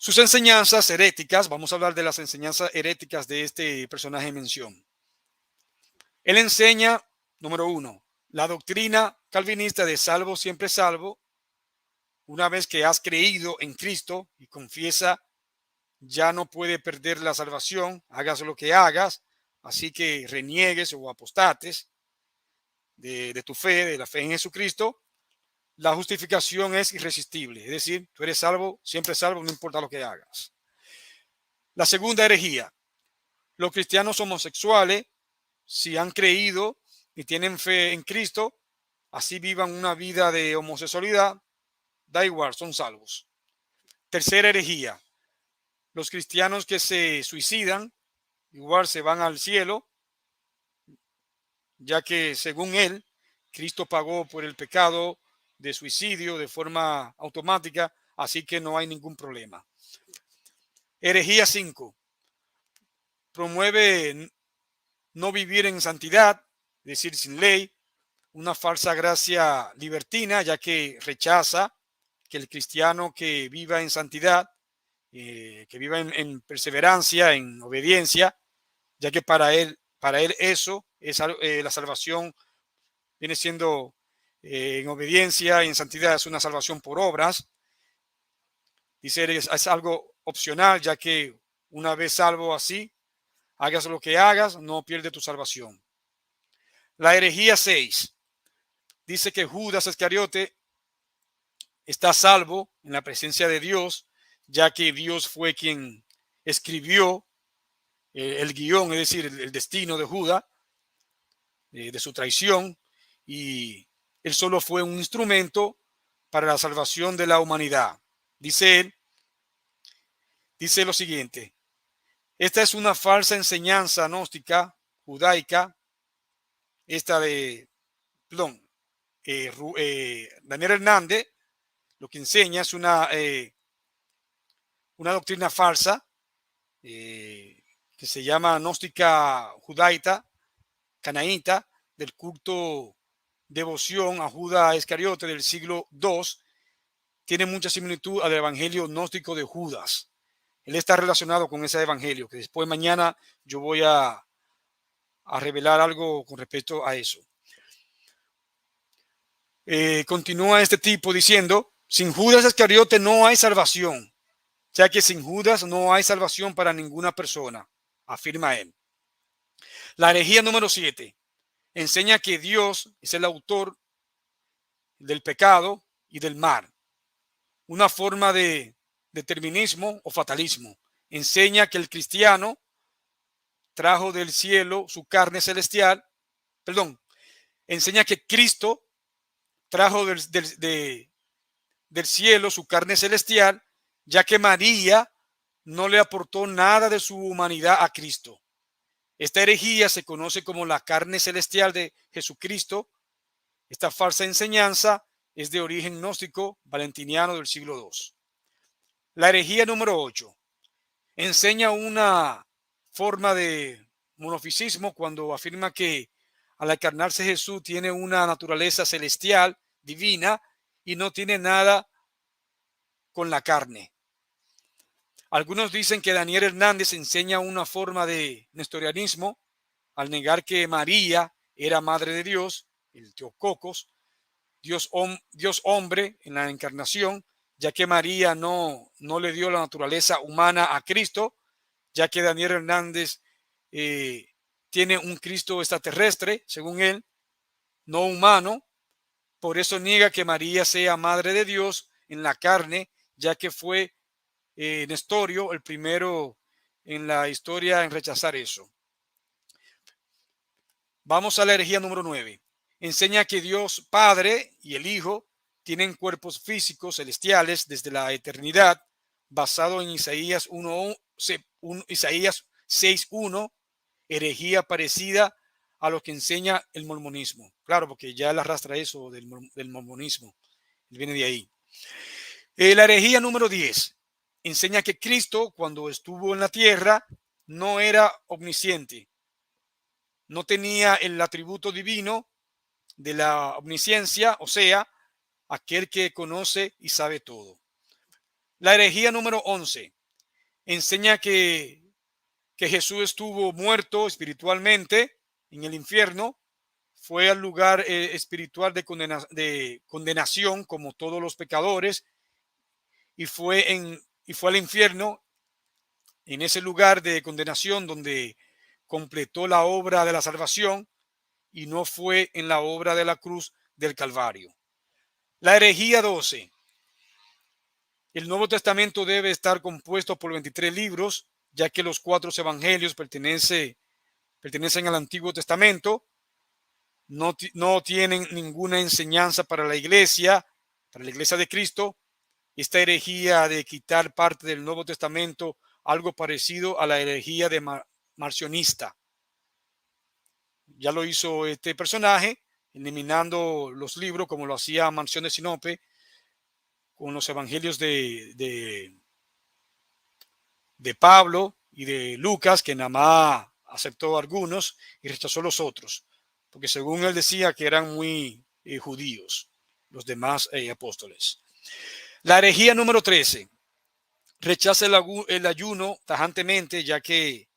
Sus enseñanzas heréticas, vamos a hablar de las enseñanzas heréticas de este personaje en mención. Él enseña, número uno, la doctrina calvinista de salvo siempre salvo. Una vez que has creído en Cristo y confiesa, ya no puede perder la salvación, hagas lo que hagas, así que reniegues o apostates de tu fe, de la fe en Jesucristo. La justificación es irresistible, es decir, tú eres salvo, siempre salvo, no importa lo que hagas. La segunda herejía, los cristianos homosexuales, si han creído y tienen fe en Cristo, así vivan una vida de homosexualidad, da igual, son salvos. Tercera herejía, los cristianos que se suicidan, igual se van al cielo, ya que según él, Cristo pagó por el pecado de suicidio de forma automática, así que no hay ningún problema. Herejía 5, promueve no vivir en santidad, es decir, sin ley, una falsa gracia libertina, ya que rechaza que el cristiano que viva en santidad, que viva en perseverancia, en obediencia, ya que para él eso es la salvación, viene siendo en obediencia y en santidad, es una salvación por obras. Dice, es algo opcional, ya que una vez salvo así, hagas lo que hagas, no pierdes tu salvación. La herejía 6 dice que Judas Iscariote está salvo en la presencia de Dios, ya que Dios fue quien escribió el guión, es decir, el destino de Judas, de su traición, y él solo fue un instrumento para la salvación de la humanidad. Dice él, dice lo siguiente: esta es una falsa enseñanza gnóstica, judaica, esta de, perdón, Daniel Hernández lo que enseña es una doctrina falsa que se llama gnóstica judaita, canaíta, del culto devoción a Judas Iscariote del siglo II, tiene mucha similitud al evangelio gnóstico de Judas. Él está relacionado con ese evangelio, que después mañana yo voy a revelar algo con respecto a eso. Continúa este tipo diciendo, sin Judas Iscariote no hay salvación. O sea que sin Judas no hay salvación para ninguna persona, afirma él. La herejía número 7 enseña que Dios es el autor del pecado y del mal. Una forma de determinismo o fatalismo. Enseña que el cristiano trajo del cielo su carne celestial, enseña que Cristo trajo del cielo su carne celestial, ya que María no le aportó nada de su humanidad a Cristo. Esta herejía se conoce como la carne celestial de Jesucristo. Esta falsa enseñanza es de origen gnóstico valentiniano del siglo II. La herejía número 8 enseña una forma de monofisismo cuando afirma que al encarnarse Jesús tiene una naturaleza celestial, divina, y no tiene nada con la carne. Algunos dicen que Daniel Hernández enseña una forma de nestorianismo al negar que María era madre de Dios, el Teococos, Dios hombre en la encarnación, ya que María no le dio la naturaleza humana a Cristo, ya que Daniel Hernández tiene un Cristo extraterrestre, según él, no humano. Por eso niega que María sea madre de Dios en la carne, ya que fue Nestorio el primero en la historia en rechazar eso. Vamos a la herejía número 9. Enseña que Dios Padre y el Hijo tienen cuerpos físicos celestiales desde la eternidad, basado en Isaías 6.1, herejía parecida a lo que enseña el mormonismo. Claro, porque ya él arrastra eso del mormonismo. Él viene de ahí. La herejía número 10 enseña que Cristo, cuando estuvo en la tierra, no era omnisciente. No tenía el atributo divino de la omnisciencia, o sea, aquel que conoce y sabe todo. La herejía número 11 enseña que Jesús estuvo muerto espiritualmente en el infierno, fue al lugar espiritual de condenación como todos los pecadores y fue al infierno, en ese lugar de condenación donde completó la obra de la salvación y no fue en la obra de la cruz del Calvario. La herejía 12. El Nuevo Testamento debe estar compuesto por 23 libros, ya que los 4 evangelios pertenecen al Antiguo Testamento. No tienen ninguna enseñanza para la iglesia de Cristo. Esta herejía de quitar parte del Nuevo Testamento, algo parecido a la herejía de Marcionista. Ya lo hizo este personaje, eliminando los libros como lo hacía Marción de Sinope con los evangelios de Pablo y de Lucas, que nada más aceptó algunos y rechazó los otros, porque según él decía que eran muy judíos los demás apóstoles. La herejía número 13. Rechaza el ayuno tajantemente, ya que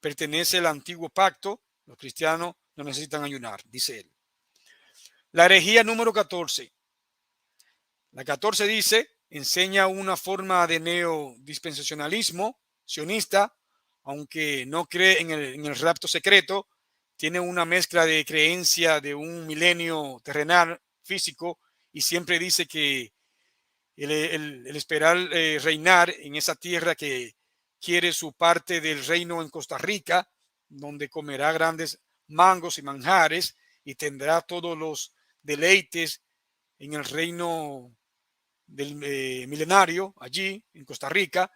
pertenece al antiguo pacto. Los cristianos no necesitan ayunar, dice él. La herejía número 14. La 14 dice, enseña una forma de neodispensacionalismo sionista, aunque no cree en el rapto secreto, tiene una mezcla de creencia de un milenio terrenal físico y siempre dice que el esperar reinar en esa tierra que quiere su parte del reino en Costa Rica, donde comerá grandes mangos y manjares y tendrá todos los deleites en el reino del milenario allí en Costa Rica,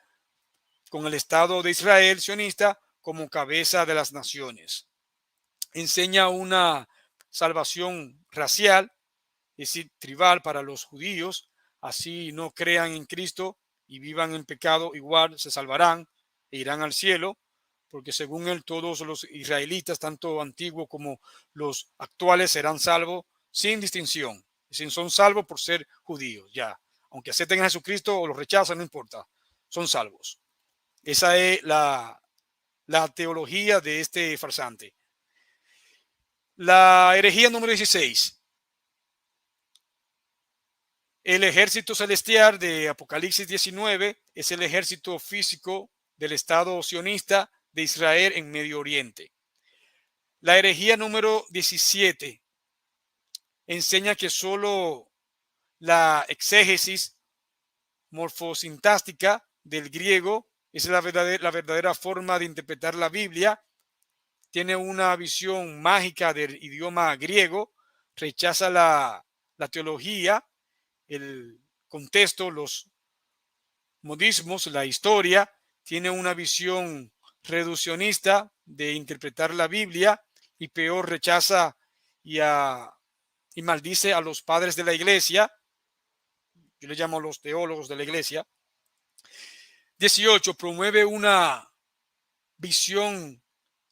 con el Estado de Israel sionista como cabeza de las naciones. Enseña una salvación racial, es decir, tribal para los judíos, así no crean en Cristo y vivan en pecado, igual se salvarán e irán al cielo, porque según él todos los israelitas, tanto antiguos como los actuales, serán salvos sin distinción. Es decir, son salvos por ser judíos, ya. Aunque acepten a Jesucristo o lo rechazan, no importa, son salvos. Esa es la teología de este farsante. La herejía número 16. El ejército celestial de Apocalipsis 19 es el ejército físico del Estado sionista de Israel en Medio Oriente. La herejía número 17 enseña que solo la exégesis morfosintáctica del griego es la verdadera forma de interpretar la Biblia. Tiene una visión mágica del idioma griego, rechaza la teología, el contexto, los modismos, la historia, tiene una visión reduccionista de interpretar la Biblia y peor rechaza y maldice a los padres de la iglesia. Yo le llamo a los teólogos de la iglesia. 18. Promueve una visión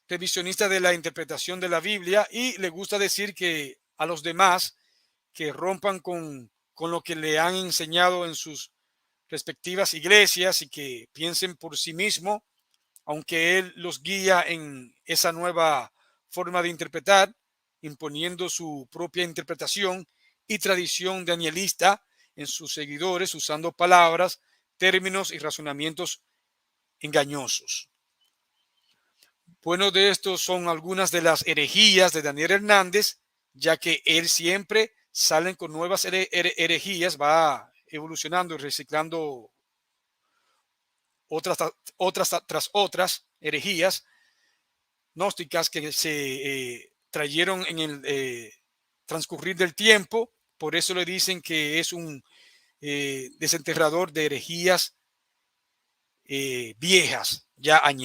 revisionista de la interpretación de la Biblia y le gusta decir que a los demás que rompan con lo que le han enseñado en sus respectivas iglesias y que piensen por sí mismos, aunque él los guía en esa nueva forma de interpretar, imponiendo su propia interpretación y tradición danielista en sus seguidores, usando palabras, términos y razonamientos engañosos. Bueno, de estos son algunas de las herejías de Daniel Hernández, ya que él siempre sale con nuevas herejías, va evolucionando y reciclando otras tras otras herejías gnósticas que se trajeron en el transcurrir del tiempo. Por eso le dicen que es un desenterrador de herejías viejas, ya añejas.